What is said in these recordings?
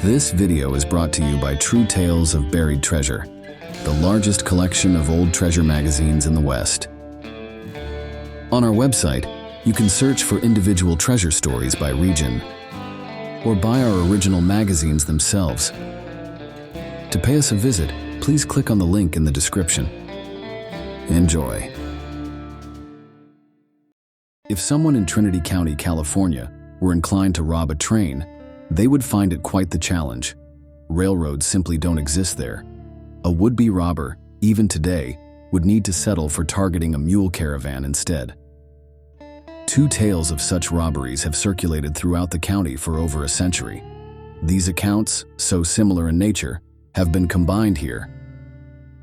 This video is brought to you by True Tales of Buried Treasure, the largest collection of old treasure magazines in the West. On our website, you can search for individual treasure stories by region, or buy our original magazines themselves. To pay us a visit, please click on the link in the description. Enjoy. If someone in Trinity County, California, were inclined to rob a train, they would find it quite the challenge. Railroads simply don't exist there. A would-be robber, even today, would need to settle for targeting a mule caravan instead. Two tales of such robberies have circulated throughout the county for over a century. These accounts, so similar in nature, have been combined here.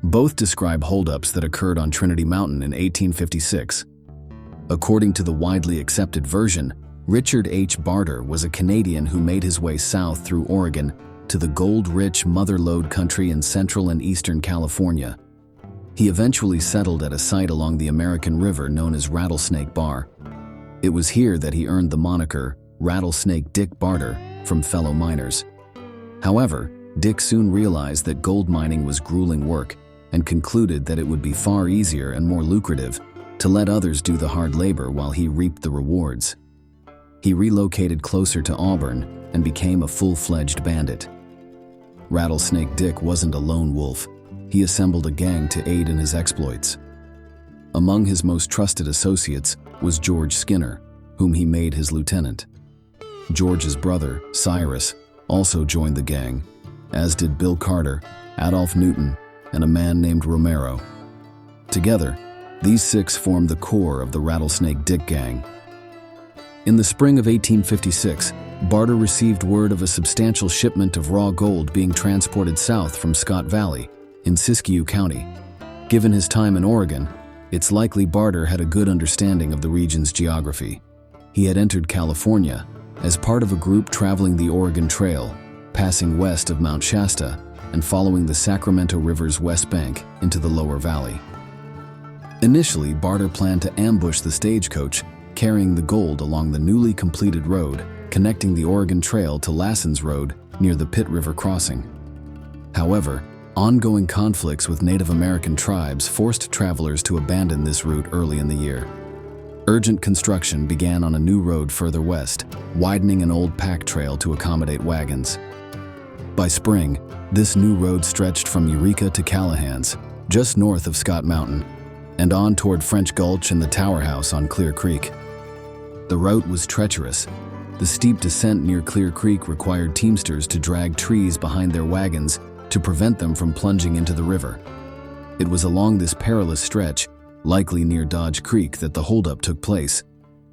Both describe holdups that occurred on Trinity Mountain in 1856. According to the widely accepted version, Richard H. Barter was a Canadian who made his way south through Oregon to the gold-rich Mother Lode country in central and eastern California. He eventually settled at a site along the American River known as Rattlesnake Bar. It was here that he earned the moniker Rattlesnake Dick Barter from fellow miners. However, Dick soon realized that gold mining was grueling work and concluded that it would be far easier and more lucrative to let others do the hard labor while he reaped the rewards. He relocated closer to Auburn and became a full-fledged bandit. Rattlesnake Dick wasn't a lone wolf. He assembled a gang to aid in his exploits. Among his most trusted associates was George Skinner, whom he made his lieutenant. George's brother, Cyrus, also joined the gang, as did Bill Carter, Adolph Newton, and a man named Romero. Together, these six formed the core of the Rattlesnake Dick gang. In the spring of 1856, Barter received word of a substantial shipment of raw gold being transported south from Scott Valley in Siskiyou County. Given his time in Oregon, it's likely Barter had a good understanding of the region's geography. He had entered California as part of a group traveling the Oregon Trail, passing west of Mount Shasta and following the Sacramento River's west bank into the lower valley. Initially, Barter planned to ambush the stagecoach carrying the gold along the newly completed road connecting the Oregon Trail to Lassen's Road near the Pitt River crossing. However, ongoing conflicts with Native American tribes forced travelers to abandon this route early in the year. Urgent construction began on a new road further west, widening an old pack trail to accommodate wagons. By spring, this new road stretched from Eureka to Callahan's, just north of Scott Mountain, and on toward French Gulch and the Tower House on Clear Creek. The route was treacherous. The steep descent near Clear Creek required teamsters to drag trees behind their wagons to prevent them from plunging into the river. It was along this perilous stretch, likely near Dodge Creek, that the holdup took place.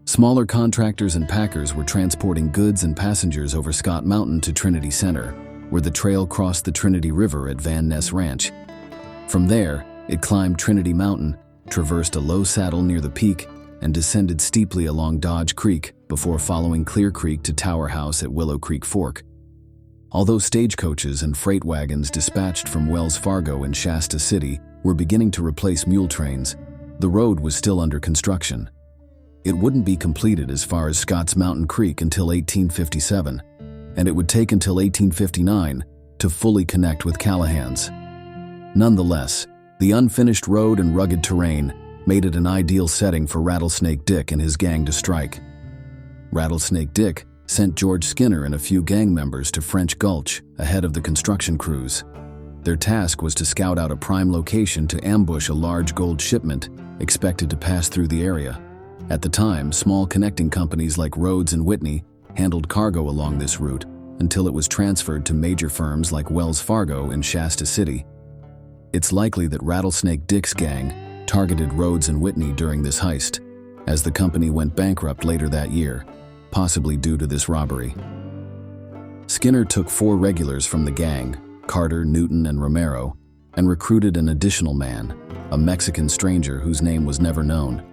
Smaller contractors and packers were transporting goods and passengers over Scott Mountain to Trinity Center, where the trail crossed the Trinity River at Van Ness Ranch. From there, it climbed Trinity Mountain, traversed a low saddle near the peak, and descended steeply along Dodge Creek before following Clear Creek to Tower House at Willow Creek Fork. Although stagecoaches and freight wagons dispatched from Wells Fargo and Shasta City were beginning to replace mule trains, the road was still under construction. It wouldn't be completed as far as Scotts Mountain Creek until 1857, and it would take until 1859 to fully connect with Callahan's. Nonetheless, the unfinished road and rugged terrain made it an ideal setting for Rattlesnake Dick and his gang to strike. Rattlesnake Dick sent George Skinner and a few gang members to French Gulch ahead of the construction crews. Their task was to scout out a prime location to ambush a large gold shipment expected to pass through the area. At the time, small connecting companies like Rhodes and Whitney handled cargo along this route until it was transferred to major firms like Wells Fargo and Shasta City. It's likely that Rattlesnake Dick's gang targeted Rhodes and Whitney during this heist, as the company went bankrupt later that year, possibly due to this robbery. Skinner took 4 regulars from the gang, Carter, Newton, and Romero, and recruited an additional man, a Mexican stranger whose name was never known.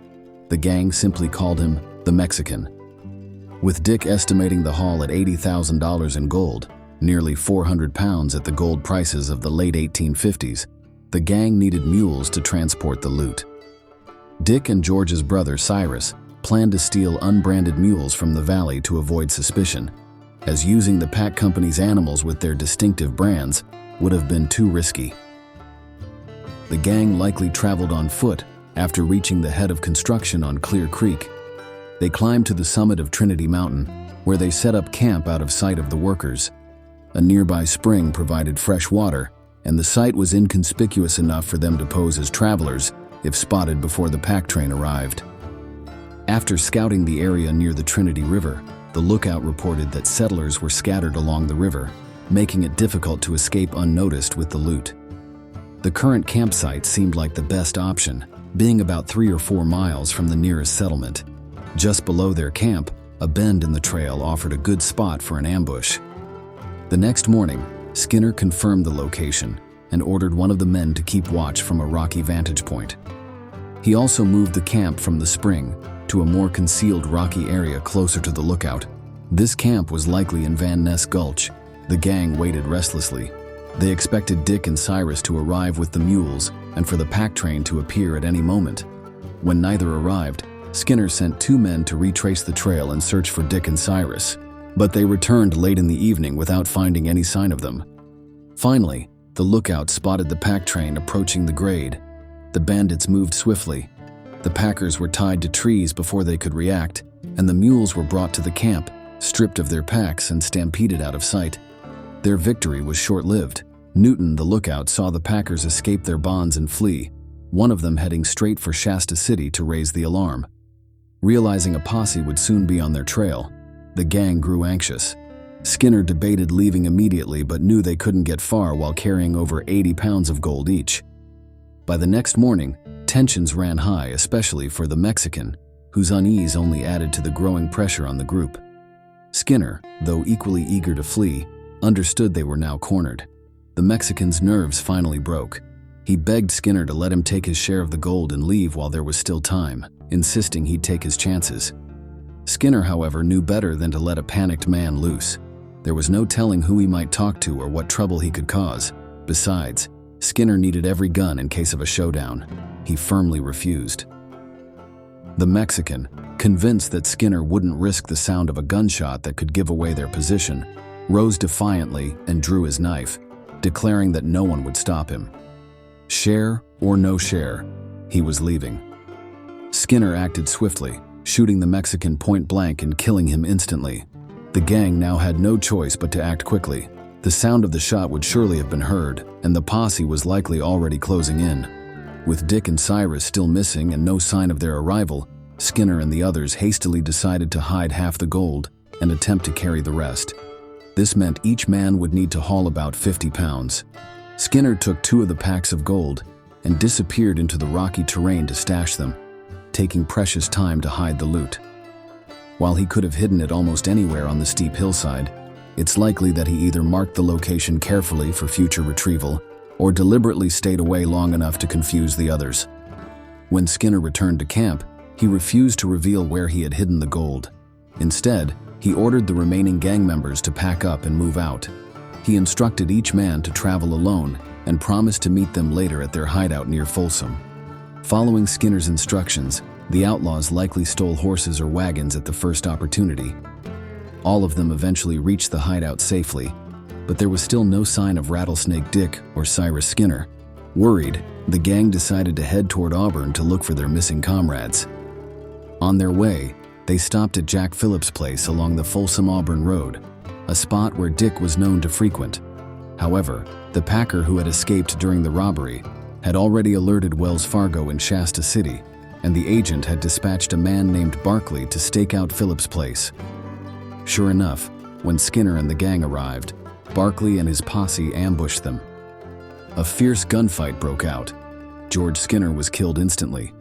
The gang simply called him the Mexican. With Dick estimating the haul at $80,000 in gold, nearly 400 pounds at the gold prices of the late 1850s, the gang needed mules to transport the loot. Dick and George's brother Cyrus planned to steal unbranded mules from the valley to avoid suspicion. as using the pack company's animals with their distinctive brands would have been too risky. The gang likely traveled on foot after reaching the head of construction on Clear Creek. They climbed to the summit of Trinity Mountain, where they set up camp out of sight of the workers. A nearby spring provided fresh water, and the site was inconspicuous enough for them to pose as travelers if spotted before the pack train arrived. After scouting the area near the Trinity River, the lookout reported that settlers were scattered along the river, making it difficult to escape unnoticed with the loot. The current campsite seemed like the best option, being about 3 or 4 miles from the nearest settlement. Just below their camp, a bend in the trail offered a good spot for an ambush. The next morning, Skinner confirmed the location and ordered one of the men to keep watch from a rocky vantage point. He also moved the camp from the spring to a more concealed rocky area closer to the lookout. This camp was likely in Van Ness Gulch. The gang waited restlessly. They expected Dick and Cyrus to arrive with the mules and for the pack train to appear at any moment. When neither arrived, Skinner sent 2 men to retrace the trail and search for Dick and Cyrus, but they returned late in the evening without finding any sign of them. Finally, the lookout spotted the pack train approaching the grade. The bandits moved swiftly. The packers were tied to trees before they could react, and the mules were brought to the camp, stripped of their packs and stampeded out of sight. Their victory was short-lived. Newton, the lookout, saw the packers escape their bonds and flee, one of them heading straight for Shasta City to raise the alarm. Realizing a posse would soon be on their trail, the gang grew anxious. Skinner debated leaving immediately but knew they couldn't get far while carrying over 80 pounds of gold each. By the next morning, tensions ran high, especially for the Mexican, whose unease only added to the growing pressure on the group. Skinner, though equally eager to flee, understood they were now cornered. The Mexican's nerves finally broke. He begged Skinner to let him take his share of the gold and leave while there was still time, insisting he'd take his chances. Skinner, however, knew better than to let a panicked man loose. There was no telling who he might talk to or what trouble he could cause. Besides, Skinner needed every gun in case of a showdown. He firmly refused. The Mexican, convinced that Skinner wouldn't risk the sound of a gunshot that could give away their position, rose defiantly and drew his knife, declaring that no one would stop him. Share or no share, he was leaving. Skinner acted swiftly, shooting the Mexican point blank and killing him instantly. The gang now had no choice but to act quickly. The sound of the shot would surely have been heard, and the posse was likely already closing in. With Dick and Cyrus still missing and no sign of their arrival, Skinner and the others hastily decided to hide half the gold and attempt to carry the rest. This meant each man would need to haul about 50 pounds. Skinner took 2 of the packs of gold and disappeared into the rocky terrain to stash them, taking precious time to hide the loot. While he could have hidden it almost anywhere on the steep hillside, it's likely that he either marked the location carefully for future retrieval or deliberately stayed away long enough to confuse the others. When Skinner returned to camp, he refused to reveal where he had hidden the gold. Instead, he ordered the remaining gang members to pack up and move out. He instructed each man to travel alone and promised to meet them later at their hideout near Folsom. Following Skinner's instructions, the outlaws likely stole horses or wagons at the first opportunity. All of them eventually reached the hideout safely, but there was still no sign of Rattlesnake Dick or Cyrus Skinner. Worried, the gang decided to head toward Auburn to look for their missing comrades. On their way, they stopped at Jack Phillips' place along the Folsom-Auburn Road, a spot where Dick was known to frequent. However, the packer who had escaped during the robbery had already alerted Wells Fargo in Shasta City, and the agent had dispatched a man named Barkley to stake out Phillips' place. Sure enough, when Skinner and the gang arrived, Barkley and his posse ambushed them. A fierce gunfight broke out. George Skinner was killed instantly.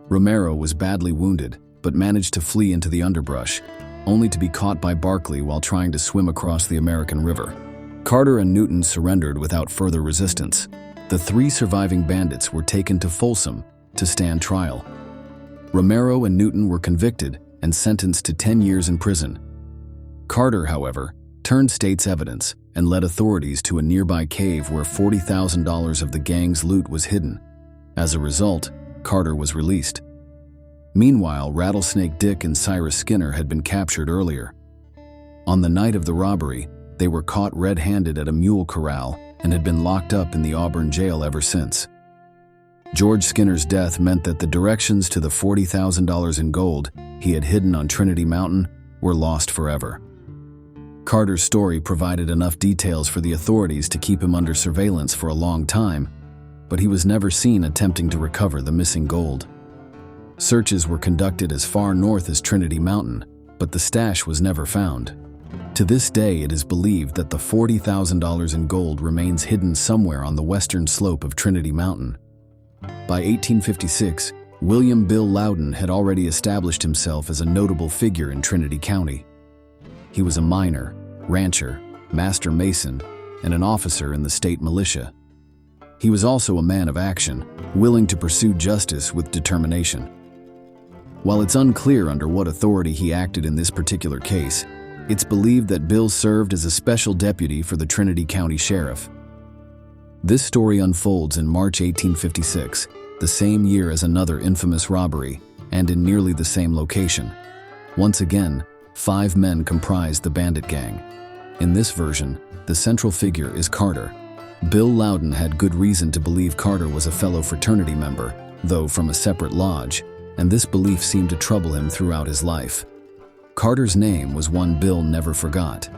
Romero was badly wounded, but managed to flee into the underbrush, only to be caught by Barkley while trying to swim across the American River. Carter and Newton surrendered without further resistance. The 3 surviving bandits were taken to Folsom to stand trial. Romero and Newton were convicted and sentenced to 10 years in prison. Carter, however, turned state's evidence and led authorities to a nearby cave where $40,000 of the gang's loot was hidden. As a result, Carter was released. Meanwhile, Rattlesnake Dick and Cyrus Skinner had been captured earlier. On the night of the robbery, they were caught red-handed at a mule corral and had been locked up in the Auburn jail ever since. George Skinner's death meant that the directions to the $40,000 in gold he had hidden on Trinity Mountain were lost forever. Carter's story provided enough details for the authorities to keep him under surveillance for a long time, but he was never seen attempting to recover the missing gold. Searches were conducted as far north as Trinity Mountain, but the stash was never found. To this day, it is believed that the $40,000 in gold remains hidden somewhere on the western slope of Trinity Mountain. By 1856, William Bill Lowden had already established himself as a notable figure in Trinity County. He was a miner, rancher, master mason, and an officer in the state militia. He was also a man of action, willing to pursue justice with determination. While it's unclear under what authority he acted in this particular case, it's believed that Bill served as a special deputy for the Trinity County Sheriff. This story unfolds in March 1856, the same year as another infamous robbery, and in nearly the same location. Once again, 5 men comprised the bandit gang. In this version, the central figure is Carter. Bill Lowden had good reason to believe Carter was a fellow fraternity member, though from a separate lodge, and this belief seemed to trouble him throughout his life. Carter's name was one Bill never forgot.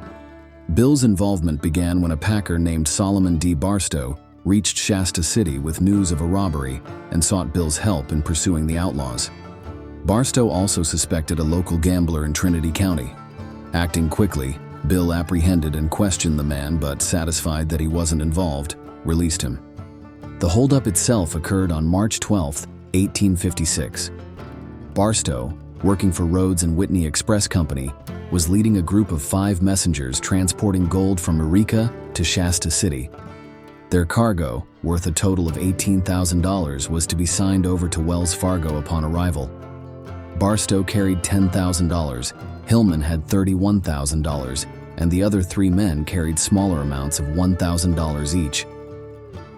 Bill's involvement began when a packer named Solomon D. Barstow reached Shasta City with news of a robbery and sought Bill's help in pursuing the outlaws. Barstow also suspected a local gambler in Trinity County. Acting quickly, Bill apprehended and questioned the man, but satisfied that he wasn't involved, released him. The holdup itself occurred on March 12, 1856. Barstow, working for Rhodes and Whitney Express Company, was leading a group of 5 messengers transporting gold from Eureka to Shasta City. Their cargo, worth a total of $18,000, was to be signed over to Wells Fargo upon arrival. Barstow carried $10,000, Hillman had $31,000, and the other 3 men carried smaller amounts of $1,000 each.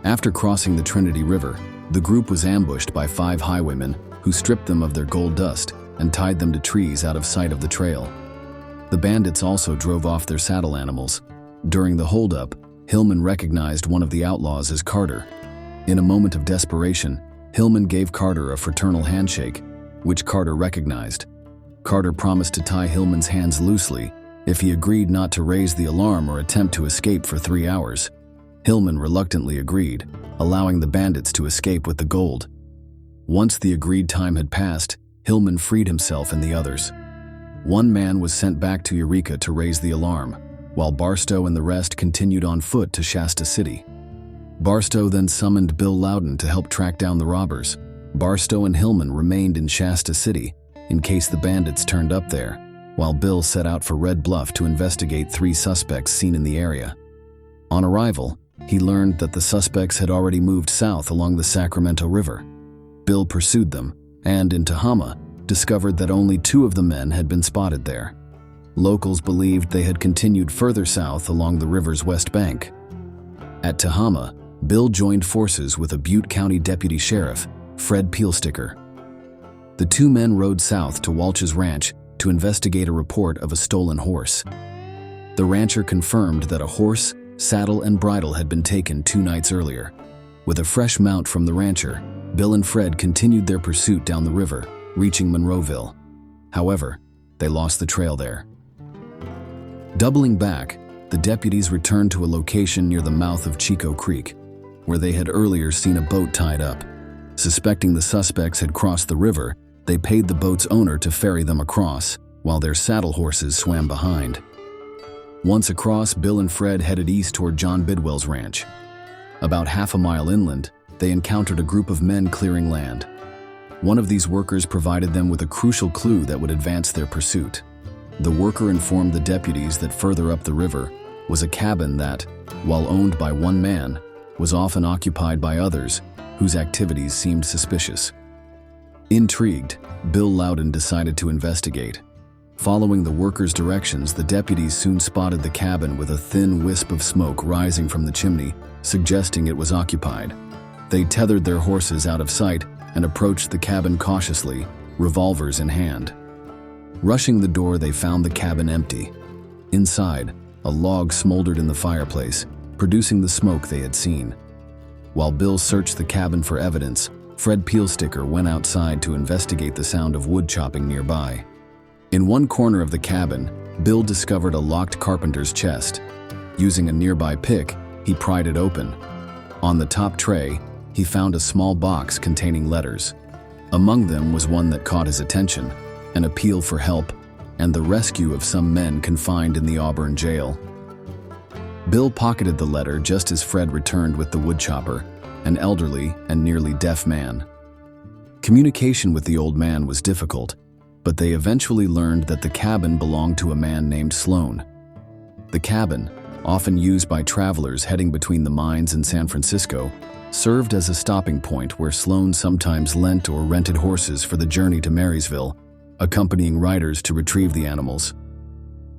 After crossing the Trinity River, the group was ambushed by 5 highwaymen who stripped them of their gold dust and tied them to trees out of sight of the trail. The bandits also drove off their saddle animals. During the holdup, Hillman recognized one of the outlaws as Carter. In a moment of desperation, Hillman gave Carter a fraternal handshake, which Carter recognized. Carter promised to tie Hillman's hands loosely if he agreed not to raise the alarm or attempt to escape for 3 hours. Hillman reluctantly agreed, allowing the bandits to escape with the gold. Once the agreed time had passed, Hillman freed himself and the others. 1 man was sent back to Eureka to raise the alarm, while Barstow and the rest continued on foot to Shasta City. Barstow then summoned Bill Lowden to help track down the robbers. Barstow and Hillman remained in Shasta City in case the bandits turned up there, while Bill set out for Red Bluff to investigate 3 suspects seen in the area. On arrival, he learned that the suspects had already moved south along the Sacramento River. Bill pursued them, and in Tehama, discovered that only 2 of the men had been spotted there. Locals believed they had continued further south along the river's west bank. At Tehama, Bill joined forces with a Butte County Deputy Sheriff, Fred Peelsticker. The 2 men rode south to Walsh's ranch to investigate a report of a stolen horse. The rancher confirmed that a horse, saddle, and bridle had been taken 2 nights earlier. With a fresh mount from the rancher, Bill and Fred continued their pursuit down the river, reaching Monroeville. However, they lost the trail there. Doubling back, the deputies returned to a location near the mouth of Chico Creek, where they had earlier seen a boat tied up. Suspecting the suspects had crossed the river, they paid the boat's owner to ferry them across, while their saddle horses swam behind. Once across, Bill and Fred headed east toward John Bidwell's ranch. About half a mile inland, they encountered a group of men clearing land. One of these workers provided them with a crucial clue that would advance their pursuit. The worker informed the deputies that further up the river was a cabin that, while owned by 1 man, was often occupied by others whose activities seemed suspicious. Intrigued, Bill Lowden decided to investigate. Following the workers' directions, the deputies soon spotted the cabin with a thin wisp of smoke rising from the chimney, suggesting it was occupied. They tethered their horses out of sight and approached the cabin cautiously, revolvers in hand. Rushing the door, they found the cabin empty. Inside, a log smoldered in the fireplace, producing the smoke they had seen. While Bill searched the cabin for evidence, Fred Peelsticker went outside to investigate the sound of wood chopping nearby. In one corner of the cabin, Bill discovered a locked carpenter's chest. Using a nearby pick, he pried it open. On the top tray, he found a small box containing letters. Among them was one that caught his attention, an appeal for help, and the rescue of some men confined in the Auburn jail. Bill pocketed the letter just as Fred returned with the woodchopper, an elderly and nearly deaf man. Communication with the old man was difficult, but they eventually learned that the cabin belonged to a man named Sloan. The cabin, often used by travelers heading between the mines and San Francisco, served as a stopping point where Sloan sometimes lent or rented horses for the journey to Marysville, accompanying riders to retrieve the animals.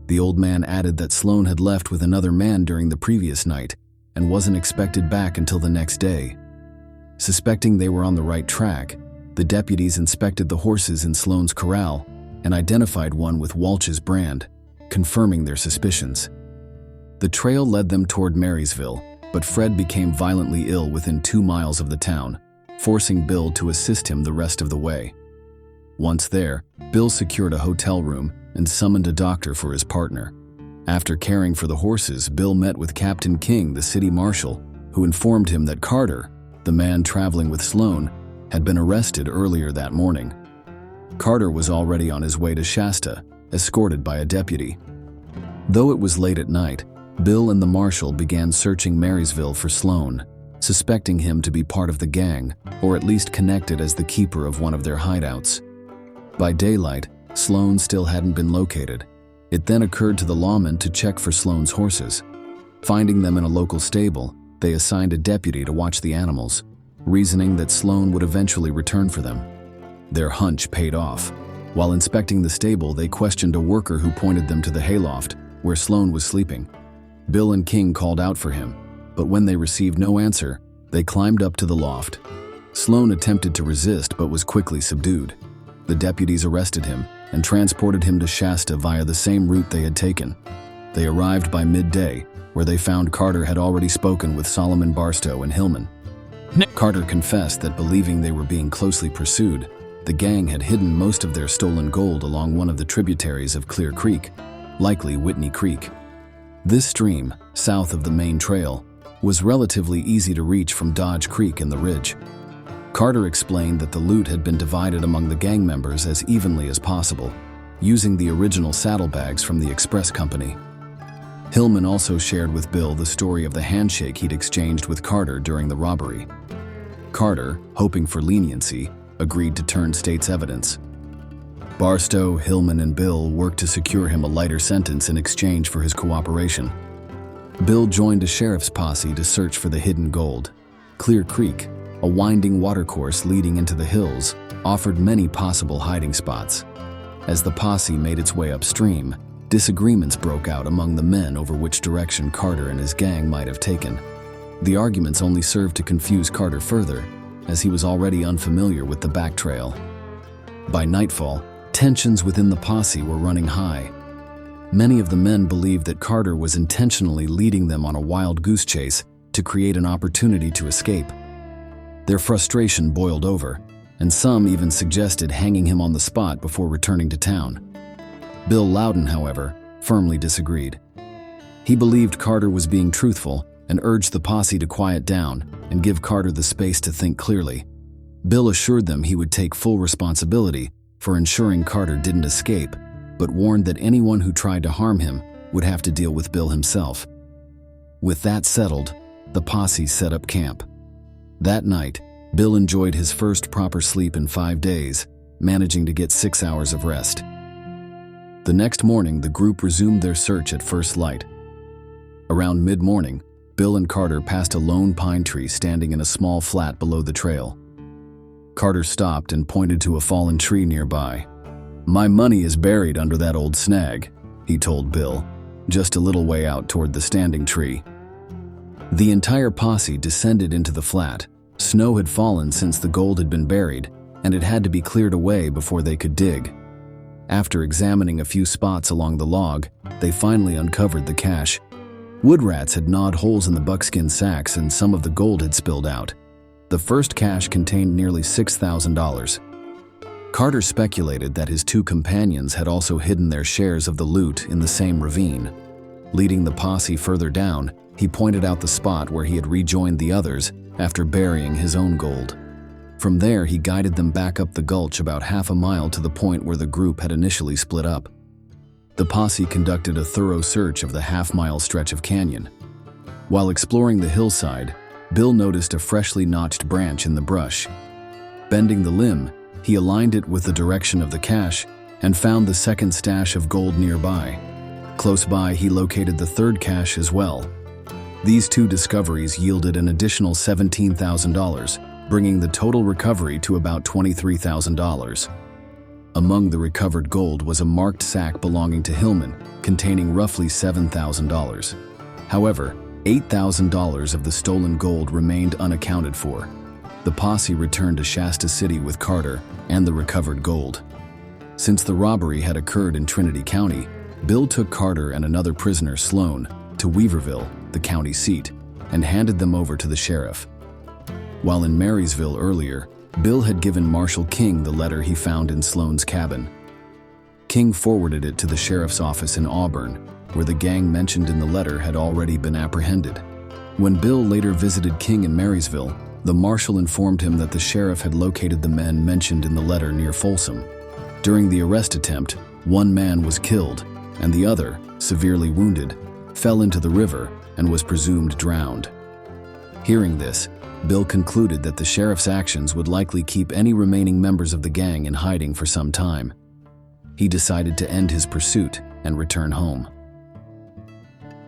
The old man added that Sloan had left with another man during the previous night and wasn't expected back until the next day. Suspecting they were on the right track, the deputies inspected the horses in Sloan's corral and identified one with Walsh's brand, confirming their suspicions. The trail led them toward Marysville, but Fred became violently ill within 2 miles of the town, forcing Bill to assist him the rest of the way. Once there, Bill secured a hotel room and summoned a doctor for his partner. After caring for the horses, Bill met with Captain King, the city marshal, who informed him that Carter, the man traveling with Sloan, had been arrested earlier that morning. Carter was already on his way to Shasta, escorted by a deputy. Though it was late at night, Bill and the marshal began searching Marysville for Sloan, suspecting him to be part of the gang, or at least connected as the keeper of one of their hideouts. By daylight, Sloan still hadn't been located. It then occurred to the lawmen to check for Sloan's horses. Finding them in a local stable, they assigned a deputy to watch the animals, reasoning that Sloan would eventually return for them. Their hunch paid off. While inspecting the stable, they questioned a worker who pointed them to the hayloft, where Sloan was sleeping. Bill and King called out for him, but when they received no answer, they climbed up to the loft. Sloan attempted to resist but was quickly subdued. The deputies arrested him and transported him to Shasta via the same route they had taken. They arrived by midday, where they found Carter had already spoken with Solomon Barstow and Hillman. Carter confessed that, believing they were being closely pursued, the gang had hidden most of their stolen gold along one of the tributaries of Clear Creek, likely Whitney Creek. This stream, south of the main trail, was relatively easy to reach from Dodge Creek in the ridge. Carter explained that the loot had been divided among the gang members as evenly as possible, using the original saddlebags from the express company. Hillman also shared with Bill the story of the handshake he'd exchanged with Carter during the robbery. Carter, hoping for leniency, agreed to turn state's evidence. Barstow, Hillman, and Bill worked to secure him a lighter sentence in exchange for his cooperation. Bill joined a sheriff's posse to search for the hidden gold. Clear Creek, a winding watercourse leading into the hills, offered many possible hiding spots. As the posse made its way upstream, disagreements broke out among the men over which direction Carter and his gang might have taken. The arguments only served to confuse Carter further, as he was already unfamiliar with the back trail. By nightfall, tensions within the posse were running high. Many of the men believed that Carter was intentionally leading them on a wild goose chase to create an opportunity to escape. Their frustration boiled over, and some even suggested hanging him on the spot before returning to town. Bill Lowden, however, firmly disagreed. He believed Carter was being truthful and urged the posse to quiet down and give Carter the space to think clearly. Bill assured them he would take full responsibility for ensuring Carter didn't escape, but warned that anyone who tried to harm him would have to deal with Bill himself. With that settled, the posse set up camp. That night, Bill enjoyed his first proper sleep in 5 days, managing to get 6 hours of rest. The next morning, the group resumed their search at first light. Around mid-morning, Bill and Carter passed a lone pine tree standing in a small flat below the trail. Carter stopped and pointed to a fallen tree nearby. "My money is buried under that old snag," he told Bill, just a little way out toward the standing tree. The entire posse descended into the flat. Snow had fallen since the gold had been buried, and it had to be cleared away before they could dig. After examining a few spots along the log, they finally uncovered the cache. Wood rats had gnawed holes in the buckskin sacks and some of the gold had spilled out. The first cache contained nearly $6,000. Carter speculated that his two companions had also hidden their shares of the loot in the same ravine. Leading the posse further down, he pointed out the spot where he had rejoined the others after burying his own gold. From there, he guided them back up the gulch about half a mile to the point where the group had initially split up. The posse conducted a thorough search of the half-mile stretch of canyon. While exploring the hillside, Bill noticed a freshly notched branch in the brush. Bending the limb, he aligned it with the direction of the cache and found the second stash of gold nearby. Close by, he located the third cache as well. These two discoveries yielded an additional $17,000, bringing the total recovery to about $23,000. Among the recovered gold was a marked sack belonging to Hillman, containing roughly $7,000. However, $8,000 of the stolen gold remained unaccounted for. The posse returned to Shasta City with Carter and the recovered gold. Since the robbery had occurred in Trinity County, Bill took Carter and another prisoner, Sloan, to Weaverville, the county seat, and handed them over to the sheriff. While in Marysville earlier, Bill had given Marshal King the letter he found in Sloan's cabin. King forwarded it to the sheriff's office in Auburn, where the gang mentioned in the letter had already been apprehended. When Bill later visited King in Marysville, the marshal informed him that the sheriff had located the men mentioned in the letter near Folsom. During the arrest attempt, one man was killed, and the other, severely wounded, fell into the river and was presumed drowned. Hearing this, Bill concluded that the sheriff's actions would likely keep any remaining members of the gang in hiding for some time. He decided to end his pursuit and return home.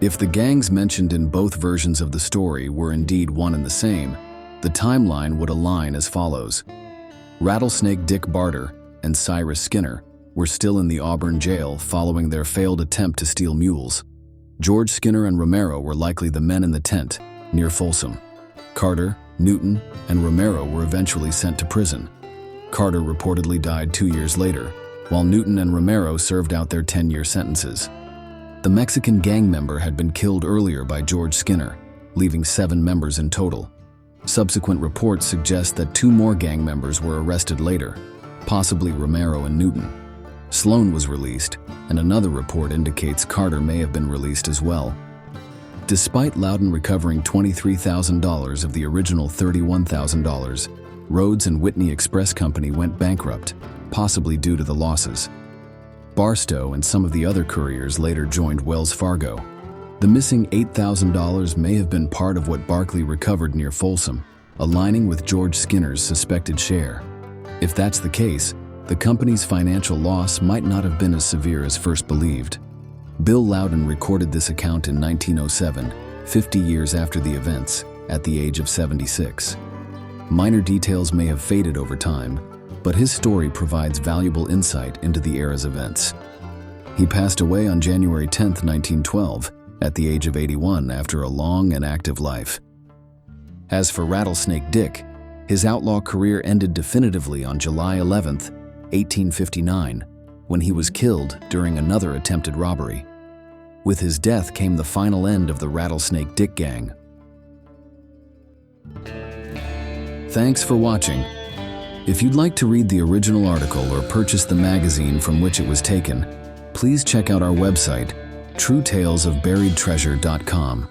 If the gangs mentioned in both versions of the story were indeed one and the same, the timeline would align as follows. Rattlesnake Dick Barter and Cyrus Skinner were still in the Auburn jail following their failed attempt to steal mules. George Skinner and Romero were likely the men in the tent near Folsom. Carter, Newton, and Romero were eventually sent to prison. Carter reportedly died 2 years later, while Newton and Romero served out their 10-year sentences. The Mexican gang member had been killed earlier by George Skinner, leaving 7 members in total. Subsequent reports suggest that 2 more gang members were arrested later, possibly Romero and Newton. Sloan was released, and another report indicates Carter may have been released as well. Despite Lowden recovering $23,000 of the original $31,000, Rhodes and Whitney Express Company went bankrupt, possibly due to the losses. Barstow and some of the other couriers later joined Wells Fargo. The missing $8,000 may have been part of what Barkley recovered near Folsom, aligning with George Skinner's suspected share. If that's the case, the company's financial loss might not have been as severe as first believed. Bill Lowden recorded this account in 1907, 50 years after the events, at the age of 76. Minor details may have faded over time, but his story provides valuable insight into the era's events. He passed away on January 10, 1912, at the age of 81 after a long and active life. As for Rattlesnake Dick, his outlaw career ended definitively on July 11, 1859, when he was killed during another attempted robbery. With his death came the final end of the Rattlesnake Dick gang. Thanks for watching. If you'd like to read the original article or purchase the magazine from which it was taken, please check out our website, truetalesofburiedtreasure.com.